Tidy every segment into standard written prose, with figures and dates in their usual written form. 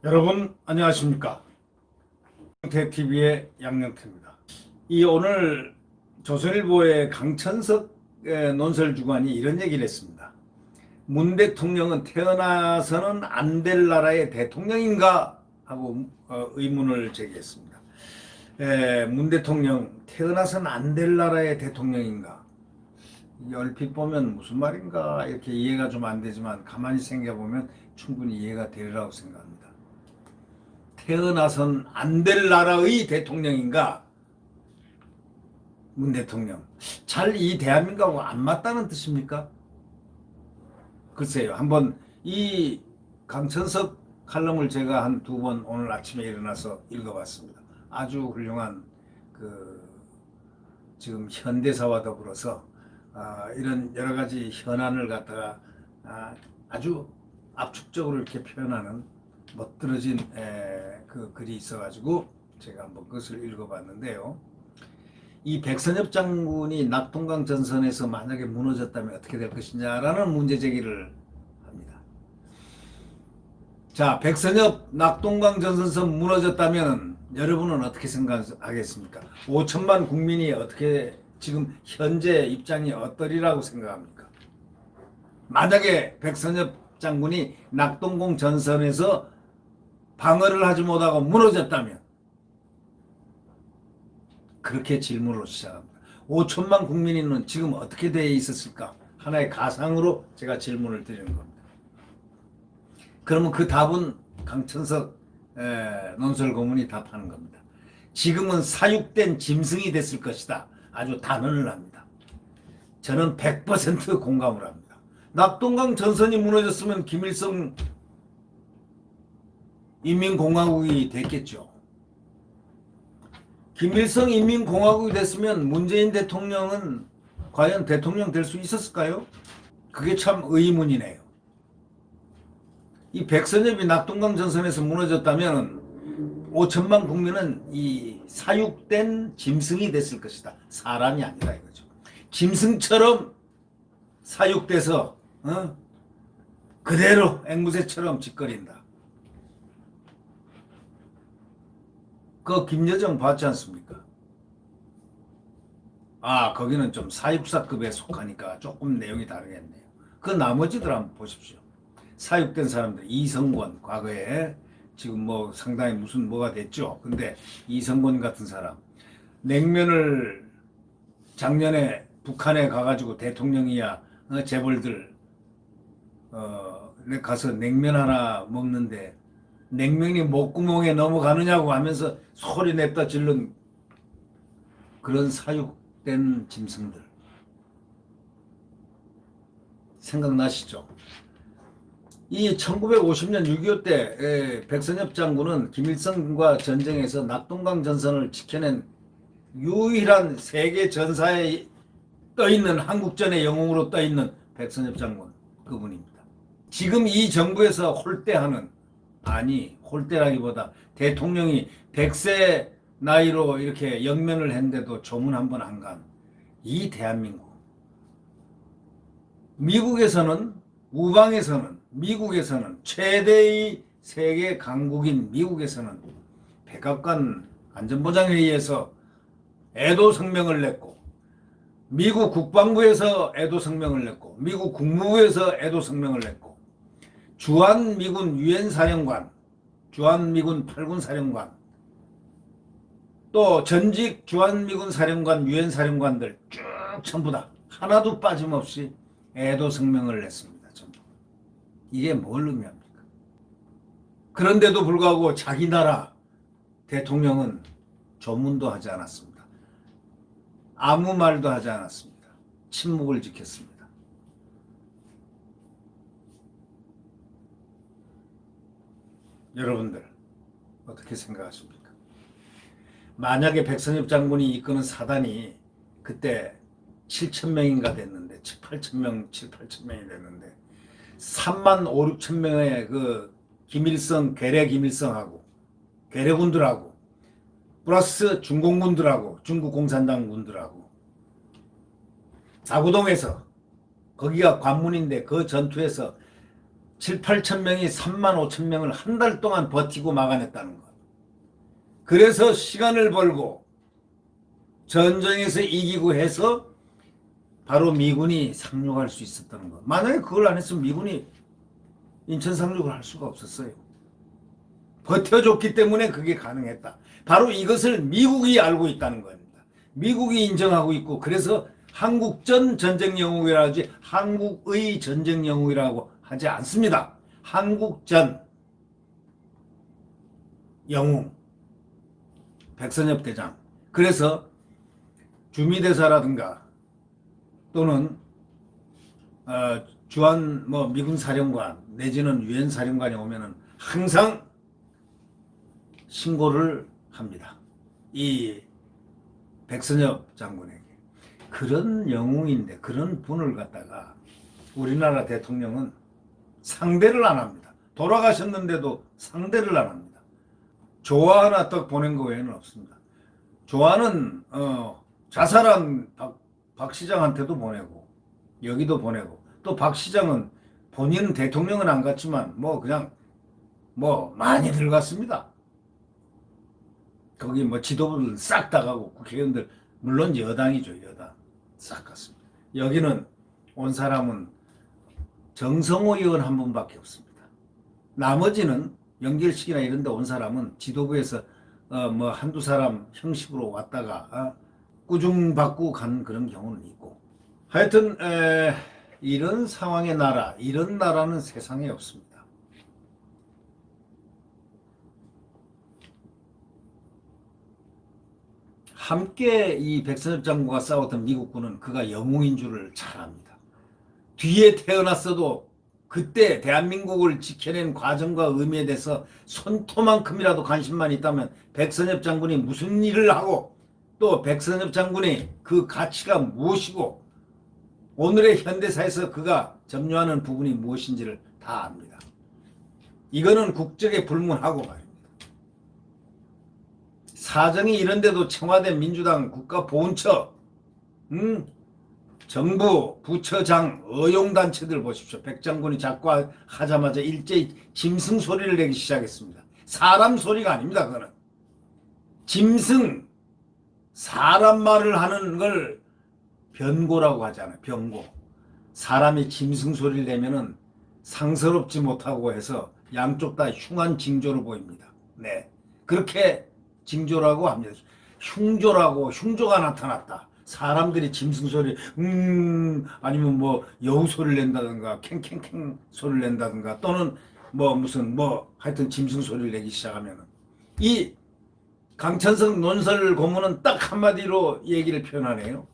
여러분 안녕하십니까? 양영태TV의 양영태입니다. 이 오늘 조선일보의 강천석 논설 주간이 이런 얘기를 했습니다. 문 대통령은 태어나서는 안 될 나라의 대통령인가? 하고 의문을 제기했습니다. 문 대통령 태어나서는 안 될 나라의 대통령인가? 얼핏 보면 무슨 말인가 이렇게 이해가 좀 안 되지만 가만히 생각해보면 충분히 이해가 되리라고 생각합니다. 태어나선 안 될 나라의 대통령인가? 문 대통령. 잘 이 대한민국하고 안 맞다는 뜻입니까? 글쎄요. 한번 이 강천석 칼럼을 제가 한 두 번 오늘 아침에 일어나서 읽어봤습니다. 아주 훌륭한 지금 현대사와 더불어서 이런 여러 가지 현안을 갖다가 아주 압축적으로 이렇게 표현하는 멋들어진 그 글이 있어가지고 제가 한번 그것을 읽어봤는데요. 이 백선엽 장군이 낙동강 전선에서 만약에 무너졌다면 어떻게 될 것이냐라는 문제 제기를 합니다. 자, 백선엽 낙동강 전선선 무너졌다면 여러분은 어떻게 생각하겠습니까? 5천만 국민이 어떻게 지금 현재 입장이 어떠리라고 생각합니까? 만약에 백선엽 장군이 낙동강 전선에서 방어를 하지 못하고 무너졌다면 그렇게 질문으로 시작합니다. 5천만 국민은 지금 어떻게 되어 있었을까? 하나의 가상으로 제가 질문을 드리는 겁니다. 그러면 그 답은 강천석 논설 고문이 답하는 겁니다. 지금은 사육된 짐승이 됐을 것이다. 아주 단언을 합니다. 저는 100% 공감을 합니다. 낙동강 전선이 무너졌으면 김일성 인민공화국이 됐겠죠. 김일성 인민공화국이 됐으면 문재인 대통령은 과연 대통령 될 수 있었을까요? 그게 참 의문이네요. 이 백선엽이 낙동강 전선에서 무너졌다면 5천만 국민은 이 사육된 짐승이 됐을 것이다. 사람이 아니라 이거죠. 짐승처럼 사육돼서 그대로 앵무새처럼 짓거린다. 그 김여정 봤지 않습니까? 거기는 좀 사육사급에 속하니까 조금 내용이 다르겠네요. 그 나머지들 한번 보십시오. 사육된 사람들, 이성권, 과거에 지금 뭐 상당히 무슨 뭐가 됐죠. 근데 이성권 같은 사람, 냉면을 작년에 북한에 가가지고 대통령이야 재벌들 가서 냉면 하나 먹는데 냉면이 목구멍에 넘어가느냐고 하면서 소리 냈다 질른 그런 사육된 짐승들. 생각나시죠? 이 1950년 6.25 때 백선엽 장군은 김일성과 전쟁에서 낙동강 전선을 지켜낸 유일한 세계 전사에 떠있는 한국전의 영웅으로 떠있는 백선엽 장군 그분입니다. 지금 이 정부에서 홀대하는 홀대라기보다 대통령이 100세 나이로 이렇게 영면을 했는데도 조문 한 번 안 간 이 대한민국. 미국에서는 최대의 세계 강국인 미국에서는 백악관 안전보장회의에서 애도 성명을 냈고 미국 국방부에서 애도 성명을 냈고 미국 국무부에서 애도 성명을 냈고 주한미군 유엔사령관, 주한미군 8군 사령관, 또 전직 주한미군 사령관, 유엔사령관들 쭉 전부 다 하나도 빠짐없이 애도 성명을 냈습니다. 전부. 이게 뭘 의미합니까? 그런데도 불구하고 자기 나라 대통령은 조문도 하지 않았습니다. 아무 말도 하지 않았습니다. 침묵을 지켰습니다. 여러분들 어떻게 생각하십니까? 만약에 백선엽 장군이 이끄는 사단이 그때 7,000명인가 됐는데 7,000명이 됐는데 3만 5, 6천 명의 그 괴뢰 김일성하고 괴뢰군들하고 플러스 중공군들하고 중국 공산당군들하고 사구동에서 거기가 관문인데 그 전투에서 7, 8천 명이 3만 5천 명을 한 달 동안 버티고 막아냈다는 것. 그래서 시간을 벌고 전쟁에서 이기고 해서 바로 미군이 상륙할 수 있었다는 것. 만약에 그걸 안 했으면 미군이 인천 상륙을 할 수가 없었어요. 버텨줬기 때문에 그게 가능했다. 바로 이것을 미국이 알고 있다는 겁니다. 미국이 인정하고 있고, 그래서 한국전 전쟁 영웅이라고 하지 한국의 전쟁 영웅이라고 하지 않습니다. 한국전 영웅 백선엽 대장. 그래서 주미대사라든가 또는 주한 미군 사령관 내지는 유엔 사령관이 오면은 항상 신고를 합니다. 이 백선엽 장군에게. 그런 영웅인데 그런 분을 갖다가 우리나라 대통령은 상대를 안 합니다. 돌아가셨는데도 상대를 안 합니다. 조화 하나 딱 보낸 거 외에는 없습니다. 조화는 자살한 박 시장한테도 보내고 여기도 보내고, 또 박 시장은 본인 대통령은 안 갔지만 그냥 많이 들어갔습니다. 거기 지도부를 싹 다 가고 국회의원들, 물론 여당이죠, 여당 싹 갔습니다. 여기는 온 사람은 정성호 의원 한 분밖에 없습니다. 나머지는 영결식이나 이런 데 온 사람은 지도부에서 한두 사람 형식으로 왔다가 꾸중받고 간 그런 경우는 있고, 하여튼 이런 상황의 나라, 이런 나라는 세상에 없습니다. 함께 이 백선엽 장군과 싸웠던 미국군은 그가 영웅인 줄을 잘 압니다. 뒤에 태어났어도 그때 대한민국을 지켜낸 과정과 의미에 대해서 손토만큼이라도 관심만 있다면 백선엽 장군이 무슨 일을 하고 또 백선엽 장군의 그 가치가 무엇이고 오늘의 현대사에서 그가 점유하는 부분이 무엇인지를 다 압니다. 이거는 국적에 불문하고 말입니다. 사정이 이런데도 청와대 민주당 국가보훈처, 정부, 부처장, 어용단체들 보십시오. 백장군이 작고하자마자 일제히 짐승 소리를 내기 시작했습니다. 사람 소리가 아닙니다. 그거는 짐승, 사람 말을 하는 걸 변고라고 하잖아요. 변고. 사람이 짐승 소리를 내면은 상스럽지 못하고 해서 양쪽 다 흉한 징조로 보입니다. 네, 그렇게 징조라고 합니다. 흉조라고, 흉조가 나타났다. 사람들이 짐승 소리, 아니면 여우 소리를 낸다든가, 캥캥캥 소리를 낸다든가, 또는 하여튼 짐승 소리를 내기 시작하면은, 이 강천석 논설 고문은 딱 한마디로 얘기를 표현하네요.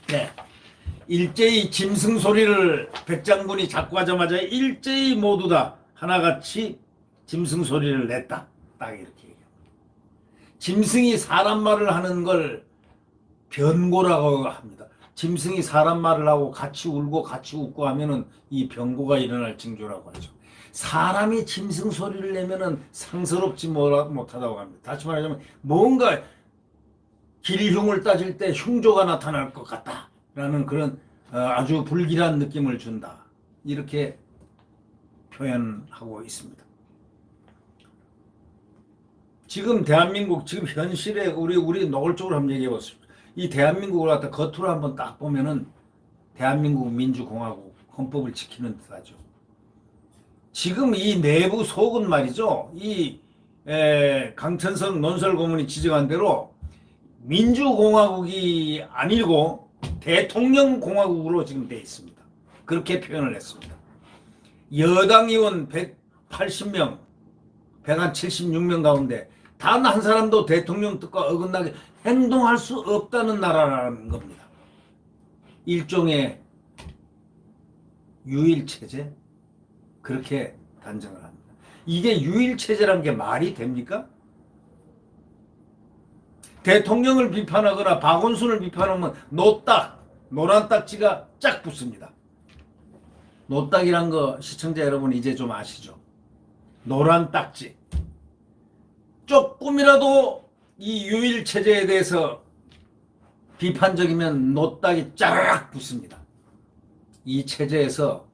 네. 일제히 짐승 소리를 백장군이 잡고 하자마자 일제히 모두 다 하나같이 짐승 소리를 냈다. 딱 이렇게 얘기합니다. 짐승이 사람 말을 하는 걸 변고라고 합니다. 짐승이 사람 말을 하고 같이 울고 같이 웃고 하면은 이 변고가 일어날 징조라고 하죠. 사람이 짐승 소리를 내면은 상스럽지 못하다고 합니다. 다시 말하자면 뭔가 길흉을 따질 때 흉조가 나타날 것 같다라는 그런 아주 불길한 느낌을 준다. 이렇게 표현하고 있습니다. 지금 대한민국, 지금 현실에 우리 노골적으로 한번 얘기해 보십시오. 이 대한민국을 갖다 겉으로 한번 딱 보면은 대한민국 민주공화국 헌법을 지키는 듯하죠. 지금 이 내부 속은 말이죠. 이 강천석 논설 고문이 지적한 대로 민주공화국이 아니고 대통령공화국으로 지금 되어 있습니다. 그렇게 표현을 했습니다. 여당 의원 180명, 176명 가운데 단 한 사람도 대통령 뜻과 어긋나게 행동할 수 없다는 나라라는 겁니다. 일종의 유일체제? 그렇게 단정을 합니다. 이게 유일체제라는 게 말이 됩니까? 대통령을 비판하거나 박원순을 비판하면 노란 딱지가 쫙 붙습니다. 노딱이란 거 시청자 여러분 이제 좀 아시죠? 노란 딱지. 조금이라도 이 유일체제에 대해서 비판적이면 노딱이 쫙 붙습니다. 이 체제에서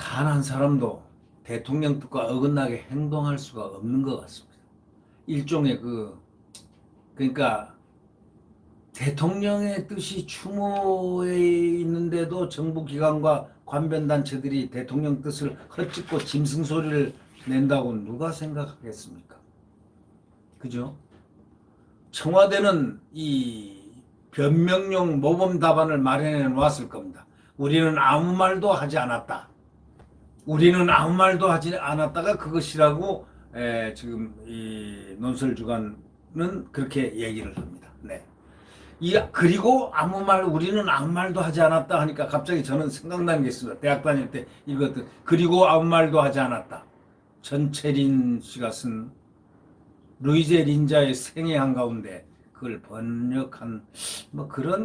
단 한 사람도 대통령 뜻과 어긋나게 행동할 수가 없는 것 같습니다. 일종의 그러니까 대통령의 뜻이 추모에 있는데도 정부기관과 관변단체들이 대통령 뜻을 헛짓고 짐승소리를 낸다고 누가 생각하겠습니까? 그죠? 청와대는 이 변명용 모범 답안을 마련해 놓았을 겁니다. 우리는 아무 말도 하지 않았다. 우리는 아무 말도 하지 않았다가 그것이라고 지금 이 논설주간은 그렇게 얘기를 합니다. 네. 그리고 우리는 아무 말도 하지 않았다 하니까 갑자기 저는 생각나는 게 있습니다. 대학 다닐 때 읽었던 그리고 아무 말도 하지 않았다. 전채린 씨가 쓴 루이제 린자의 생애 한가운데 그걸 번역한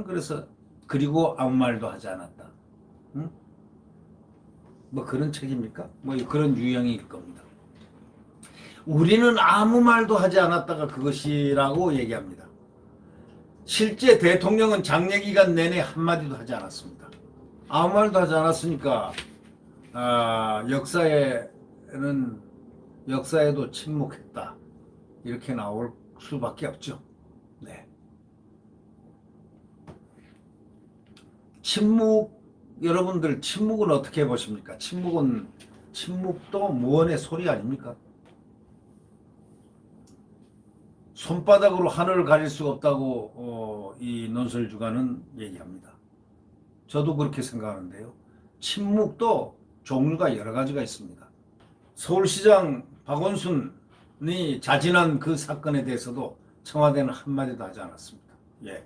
그래서 그리고 아무 말도 하지 않았다. 응? 그런 책입니까? 그런 유형일 겁니다. 우리는 아무 말도 하지 않았다가 그것이라고 얘기합니다. 실제 대통령은 장례기간 내내 한마디도 하지 않았습니다. 아무 말도 하지 않았으니까 역사에도 침묵했다. 이렇게 나올 수밖에 없죠. 네. 여러분들 침묵은 어떻게 보십니까? 침묵도 무언의 소리 아닙니까? 손바닥으로 하늘을 가릴 수가 없다고 이 논설주간은 얘기합니다. 저도 그렇게 생각하는데요. 침묵도 종류가 여러 가지가 있습니다. 서울시장 박원순이 자진한 그 사건에 대해서도 청와대는 한마디도 하지 않았습니다. 예.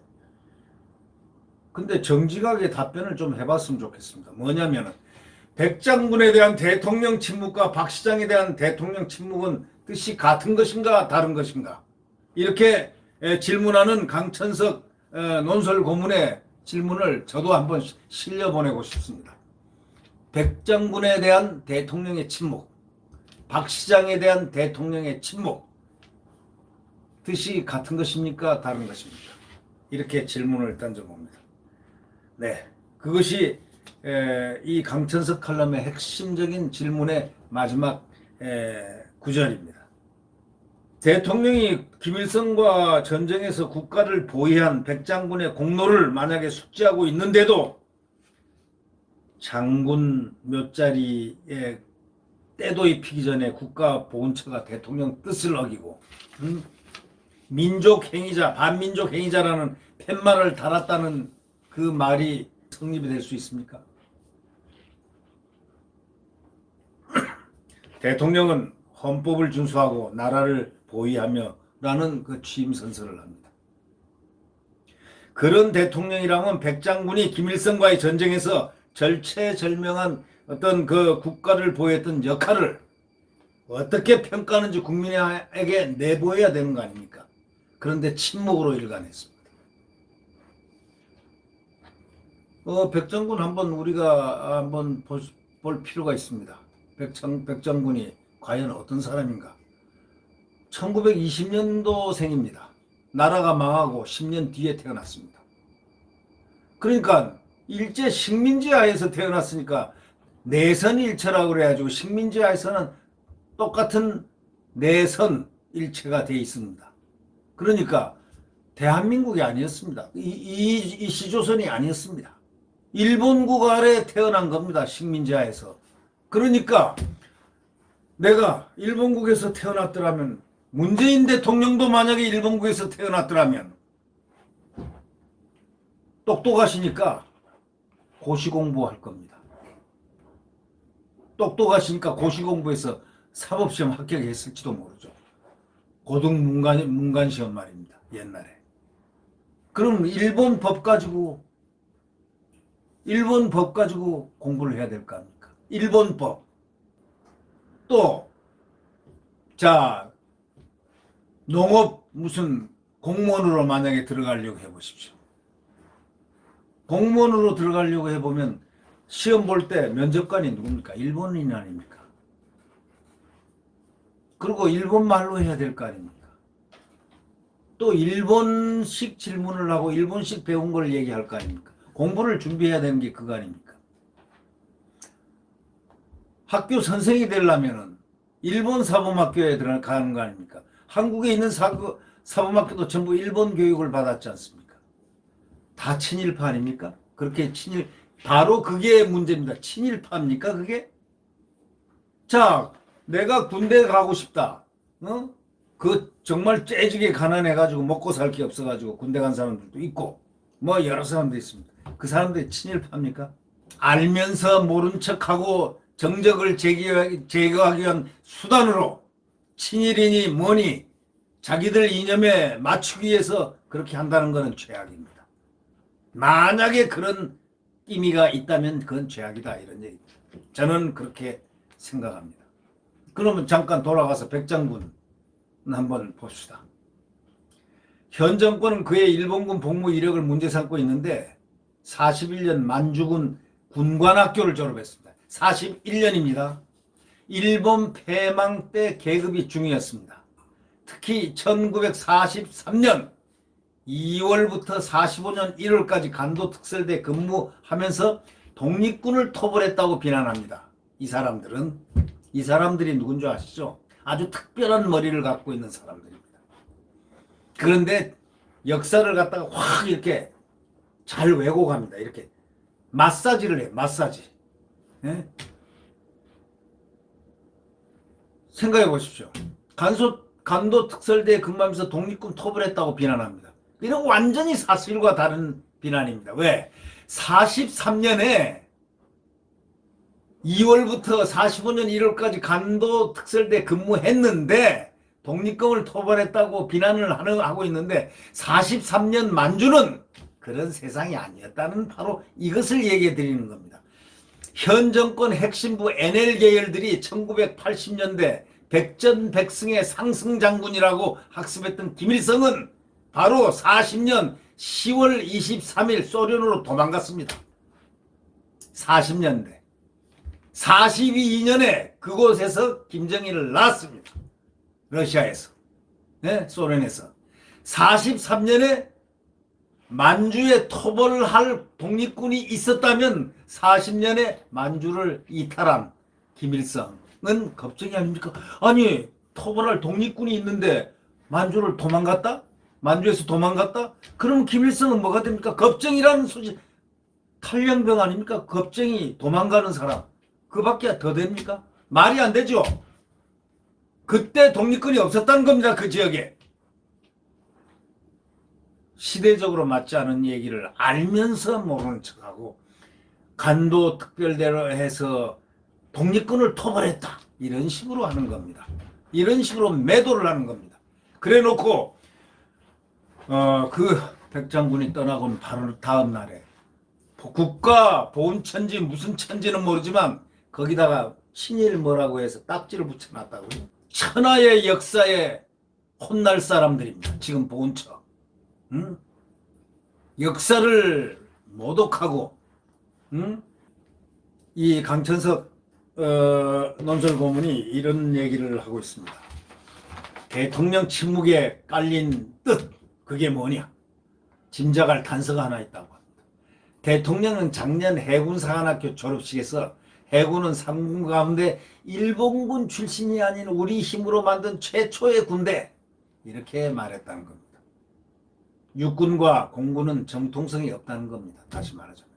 근데 정직하게 답변을 좀 해봤으면 좋겠습니다. 뭐냐면은 백장군에 대한 대통령 침묵과 박 시장에 대한 대통령 침묵은 뜻이 같은 것인가 다른 것인가? 이렇게 질문하는 강천석 논설 고문의 질문을 저도 한번 실려보내고 싶습니다. 백장군에 대한 대통령의 침묵, 박 시장에 대한 대통령의 침묵, 뜻이 같은 것입니까? 다른 것입니까? 이렇게 질문을 던져봅니다. 네, 그것이 이 강천석 칼럼의 핵심적인 질문의 마지막 구절입니다. 대통령이 김일성과 전쟁에서 국가를 보위한 백장군의 공로를 만약에 숙지하고 있는데도 장군 묘자리에 때도 입히기 전에 국가보훈처가 대통령 뜻을 어기고 민족 행위자, 반민족 행위자라는 팻말을 달았다는 그 말이 성립이 될 수 있습니까? 대통령은 헌법을 준수하고 나라를 보위하며 라는 그 취임 선서를 합니다. 그런 대통령이라면 백장군이 김일성과의 전쟁에서 절체절명한 어떤 그 국가를 보호했던 역할을 어떻게 평가하는지 국민에게 내보여야 되는 거 아닙니까? 그런데 침묵으로 일관했습니다. 백장군 우리가 한번 볼 필요가 있습니다. 백장군이 과연 어떤 사람인가? 1920년도생입니다. 나라가 망하고 10년 뒤에 태어났습니다. 그러니까 일제 식민지 하에서 태어났으니까 내선 일체라고 그래가지고 식민지 하에서는 똑같은 내선 일체가 되어 있습니다. 그러니까 대한민국이 아니었습니다. 이 시조선이 아니었습니다. 일본국 아래 태어난 겁니다. 식민지 하에서. 그러니까 내가 일본국에서 태어났더라면, 문재인 대통령도 만약에 일본국에서 태어났더라면 똑똑하시니까 고시공부할 겁니다. 똑똑하시니까 고시공부해서 사법시험 합격했을지도 모르죠. 고등문관시험 말입니다. 옛날에. 그럼 일본 법 가지고 공부를 해야 될 거 아닙니까? 일본 법. 또 농업 무슨 공무원으로 만약에 들어가려고 해보십시오. 공무원으로 들어가려고 해보면 시험 볼 때 면접관이 누굽니까? 일본인 아닙니까? 그리고 일본말로 해야 될 거 아닙니까? 또 일본식 질문을 하고 일본식 배운 걸 얘기할 거 아닙니까? 공부를 준비해야 되는 게 그거 아닙니까? 학교 선생이 되려면은 일본 사범학교에 들어가는 거 아닙니까? 한국에 있는 사범학교도 전부 일본 교육을 받았지 않습니까? 다 친일파 아닙니까? 그렇게 바로 그게 문제입니다. 친일파입니까, 그게? 자, 내가 군대 가고 싶다. 어? 그 정말 째지게 가난해가지고 먹고 살 게 없어가지고 군대 간 사람들도 있고, 뭐 여러 사람도 있습니다. 그 사람들이 친일파입니까? 알면서 모른 척하고 정적을 제거하기 위한 수단으로 친일이니 뭐니 자기들 이념에 맞추기 위해서 그렇게 한다는 것은 죄악입니다. 만약에 그런 끼미가 있다면 그건 죄악이다 이런 얘기입니다. 저는 그렇게 생각합니다. 그러면 잠깐 돌아가서 백장군 한번 봅시다. 현 정권은 그의 일본군 복무 이력을 문제 삼고 있는데 41년 만주군 군관학교를 졸업했습니다. 41년입니다. 일본 패망 때 계급이 중이었습니다. 특히 1943년 2월부터 45년 1월까지 간도특설대 근무하면서 독립군을 토벌했다고 비난합니다. 이 사람들이 누군지 아시죠? 아주 특별한 머리를 갖고 있는 사람들입니다. 그런데 역사를 갖다가 확 이렇게 잘 왜곡합니다. 이렇게 마사지를 해요. 마사지. 예? 생각해 보십시오. 간도특설대에 근무하면서 독립군 토벌했다고 비난합니다. 이런 완전히 사실과 다른 비난입니다. 왜? 43년에 2월부터 45년 1월까지 간도특설대 근무했는데 독립군을 토벌했다고 비난을 하고 있는데 43년 만주는 그런 세상이 아니었다는 바로 이것을 얘기해 드리는 겁니다. 현 정권 핵심부 NL 계열들이 1980년대 백전백승의 상승장군이라고 학습했던 김일성은 바로 40년 10월 23일 소련으로 도망갔습니다. 40년대. 42년에 그곳에서 김정일을 낳았습니다. 러시아에서. 네? 소련에서. 43년에 만주에 토벌을 할 독립군이 있었다면 40년에 만주를 이탈한 김일성은 겁쟁이 아닙니까? 아니 토벌할 독립군이 있는데 만주를 도망갔다? 만주에서 도망갔다? 그럼 김일성은 뭐가 됩니까? 겁쟁이라는 소식 탈영병 아닙니까? 겁쟁이 도망가는 사람 그밖에 더 됩니까? 말이 안 되죠. 그때 독립군이 없었다는 겁니다. 그 지역에. 시대적으로 맞지 않은 얘기를 알면서 모르는 척하고 간도특별대로 해서 독립군을 토벌했다. 이런 식으로 하는 겁니다. 이런 식으로 매도를 하는 겁니다. 그래 놓고 그 백장군이 떠나고는 바로 다음 날에 국가 보훈천지 무슨 천지는 모르지만 거기다가 친일 뭐라고 해서 딱지를 붙여놨다고요. 천하의 역사에 혼날 사람들입니다. 지금 보훈처. 응? 역사를 모독하고 이 강천석 논설 고문이 이런 얘기를 하고 있습니다. 대통령 침묵에 깔린 뜻 그게 뭐냐? 짐작할 단서가 하나 있다고 합니다. 대통령은 작년 해군사관학교 졸업식에서 해군은 상군 가운데 일본군 출신이 아닌 우리 힘으로 만든 최초의 군대 이렇게 말했다는 겁니다. 육군과 공군은 정통성이 없다는 겁니다. 다시 말하자면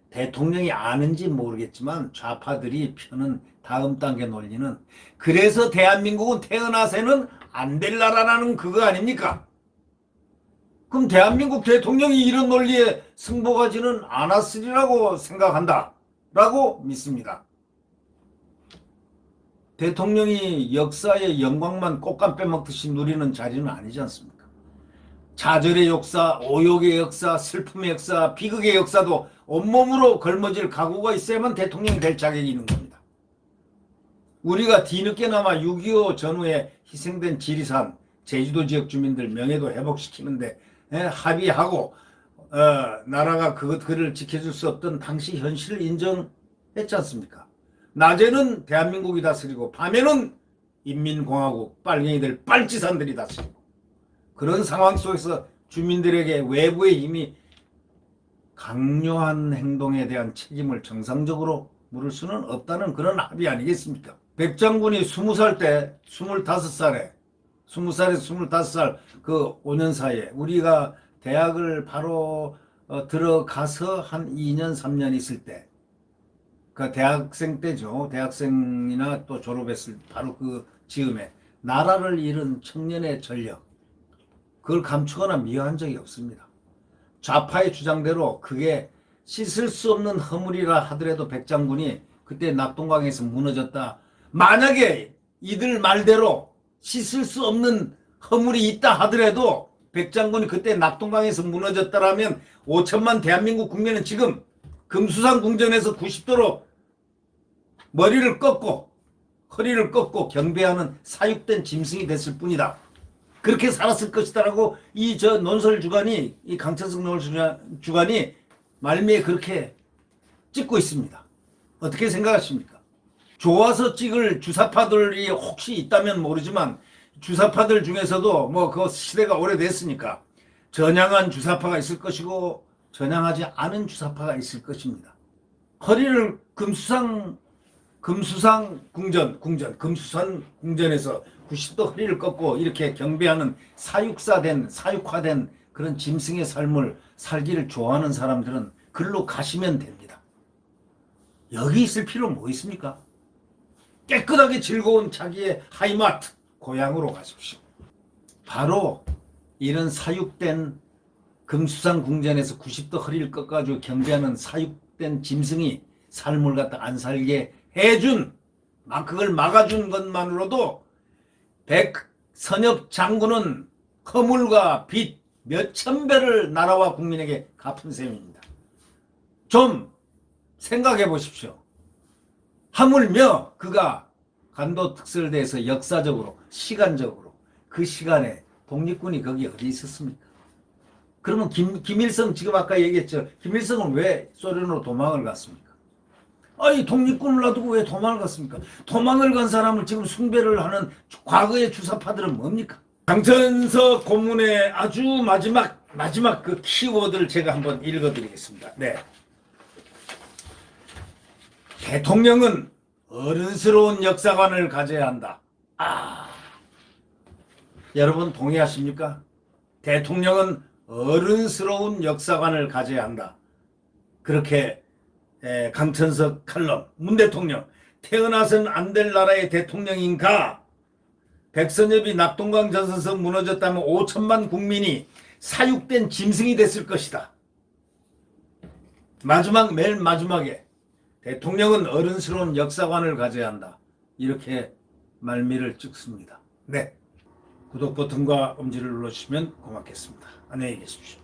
대통령이 아는지 모르겠지만 좌파들이 펴는 다음 단계 논리는 그래서 대한민국은 태어나서는 안 될 나라라는 그거 아닙니까? 그럼 대한민국 대통령이 이런 논리에 승복하지는 않았으리라고 생각한다 라고 믿습니다. 대통령이 역사의 영광만 꽃감 빼먹듯이 누리는 자리는 아니지 않습니까? 좌절의 역사, 오욕의 역사, 슬픔의 역사, 비극의 역사도 온몸으로 걸머질 각오가 있어야만 대통령이 될 자격이 있는 겁니다. 우리가 뒤늦게나마 6.25 전후에 희생된 지리산, 제주도 지역 주민들 명예도 회복시키는데 합의하고 나라가 그를 지켜줄 수 없던 당시 현실을 인정했지 않습니까? 낮에는 대한민국이 다스리고 밤에는 인민공화국 빨갱이들 빨치산들이 다스리고 그런 상황 속에서 주민들에게 외부의 힘이 강요한 행동에 대한 책임을 정상적으로 물을 수는 없다는 그런 합의 아니겠습니까? 백 장군이 20살 때 25살에 20살에서 25살 그 5년 사이에 우리가 대학을 바로 들어가서 한 2년 3년 있을 때 그 대학생 때죠. 대학생이나 또 졸업했을 바로 그 즈음에 나라를 잃은 청년의 전력 그걸 감추거나 미화한 적이 없습니다. 좌파의 주장대로 그게 씻을 수 없는 허물이라 하더라도 백장군이 그때 낙동강에서 무너졌다. 만약에 이들 말대로 씻을 수 없는 허물이 있다 하더라도 백장군이 그때 낙동강에서 무너졌다라면 5천만 대한민국 국민은 지금 금수산 궁전에서 90도로 머리를 꺾고 허리를 꺾고 경배하는 사육된 짐승이 됐을 뿐이다. 그렇게 살았을 것이다라고 이 논설 주간이 이 강천석 논설 주간이 말미에 그렇게 찍고 있습니다. 어떻게 생각하십니까? 좋아서 찍을 주사파들이 혹시 있다면 모르지만 주사파들 중에서도 뭐 그 시대가 오래됐으니까 전향한 주사파가 있을 것이고 전향하지 않은 주사파가 있을 것입니다. 허리를 금수산 궁전에서 90도 허리를 꺾고 이렇게 경배하는 사육화된 그런 짐승의 삶을 살기를 좋아하는 사람들은 글로 가시면 됩니다. 여기 있을 필요 뭐 있습니까? 깨끗하게 즐거운 자기의 하이마트 고향으로 가십시오. 바로 이런 사육된 금수산 궁전에서 90도 허리를 꺾어가지고 경배하는 사육된 짐승이 삶을 갖다 안 살게 해준 그걸 막아준 것만으로도 백선엽 장군은 허물과 빚 몇천 배를 나라와 국민에게 갚은 셈입니다. 좀 생각해 보십시오. 하물며 그가 간도 특설대에서 역사적으로 시간적으로 그 시간에 독립군이 거기 어디 있었습니까? 그러면 김일성 지금 아까 얘기했죠. 김일성은 왜 소련으로 도망을 갔습니까? 아니 독립군을 놔두고 왜 도망을 갔습니까? 도망을 간 사람을 지금 숭배를 하는 과거의 주사파들은 뭡니까? 강천석 고문의 아주 마지막 그 키워드를 제가 한번 읽어드리겠습니다. 네. 대통령은 어른스러운 역사관을 가져야 한다. 여러분 동의하십니까? 대통령은 어른스러운 역사관을 가져야 한다. 그렇게 강천석 칼럼 문 대통령 태어나선 안 될 나라의 대통령인가? 백선엽이 낙동강 전선석 무너졌다면 5천만 국민이 사육된 짐승이 됐을 것이다. 맨 마지막에 대통령은 어른스러운 역사관을 가져야 한다. 이렇게 말미를 찍습니다. 네, 구독 버튼과 엄지를 눌러주시면 고맙겠습니다. 안녕히 계십시오.